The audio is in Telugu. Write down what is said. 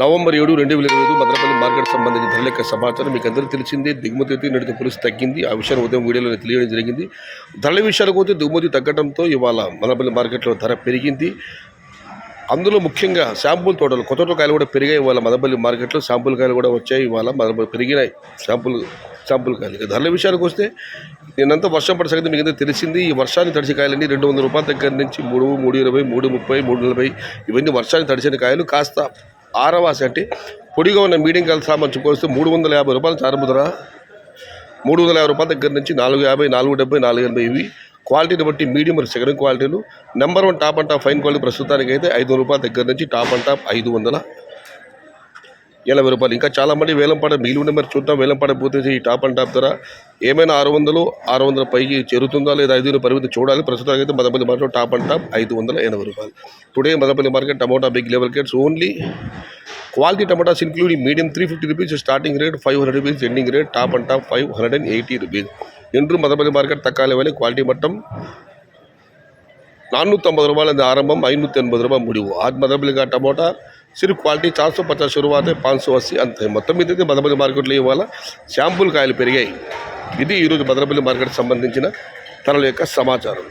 నవంబర్ 7, 2025 మదనపల్లి మార్కెట్ సంబంధించిన ధరల యొక్క సమాచారం మీకు అందరికీ తెలిసిందే. దిగుమతి నేటితో పోలిసి తగ్గింది. ఆ విషయాన్ని ఉదయం వీడియోలో తెలియడం జరిగింది. ధరల విషయాలకు పోతే దిగుమతి తగ్గడంతో ఇవాళ మదనపల్లి మార్కెట్లో ధర పెరిగింది. అందులో ముఖ్యంగా శాంపుల్ తోటలు కొత్త కాయలు కూడా పెరిగాయి. ఇవాళ మదనపల్లి మార్కెట్లో శాంపుల్ కాయలు కూడా వచ్చాయి. ఇవాళ మదనపల్లి పెరిగినాయి శాంపుల్ కాయలు. ధరల విషయానికి వస్తే నిన్నంతా వర్షం పడే సంగతి మీకు తెలిసింది. ఈ వర్షాన్ని తడిచిన కాయలన్నీ ₹200 దగ్గర నుంచి 3, 320, 330, 340 ఇవన్నీ వర్షాన్ని తడిచిన కాయలు. కాస్త ఆరవాసి అంటే పొడిగా ఉన్న మీడియం కాయలు సామాన్ పోలిస్తే ₹350 చారముద్ర, ₹350 దగ్గర నుంచి 450, 470, 480 ఇవి క్వాలిటీని బట్టి మీడియం మరియు సెకండ్ క్వాలిటీలు. Number 1 top and top fine quality ప్రస్తుతానికి అయితే ₹500 దగ్గర నుంచి టాప్ అండ్ టాప్ ₹580. ఇంకా చాలామంది వేలంపాట మిగిలి ఉండే, మరి చూద్దాం వేలంపాట పోతే ఈ టాప్ అండ్ టాప్ ధర ఏమైనా 600 పైకి చేరుతుందా లేదా 500 పరిమితి చూడాలి. ప్రస్తుతానికి అయితే Madanapalle market top and top ₹580. Today Madanapalle market tomato big level rates only quality tomatoes including medium ₹350 starting rate, ₹500 ending rate, top and top ₹580. என்று மதபதி மார்க்கெட் தக்காளி விலை குவாலிட்டி மட்டம் ₹450 ஆரம்பம், ₹580 முடிவு. आज మదనపల్లి का टमाटा सिर्फ क्वालिटी 450 शुरुआत है, 580 అంతే. మొత్తం మీద అయితే మదనపల్లి మార్కెట్లో ఇవాళ శాంపుల్ కాయలు పెరిగాయి. ఇది ఈరోజు మదనపల్లి మార్కెట్ సంబంధించిన ధరల యొక్క సమాచారం.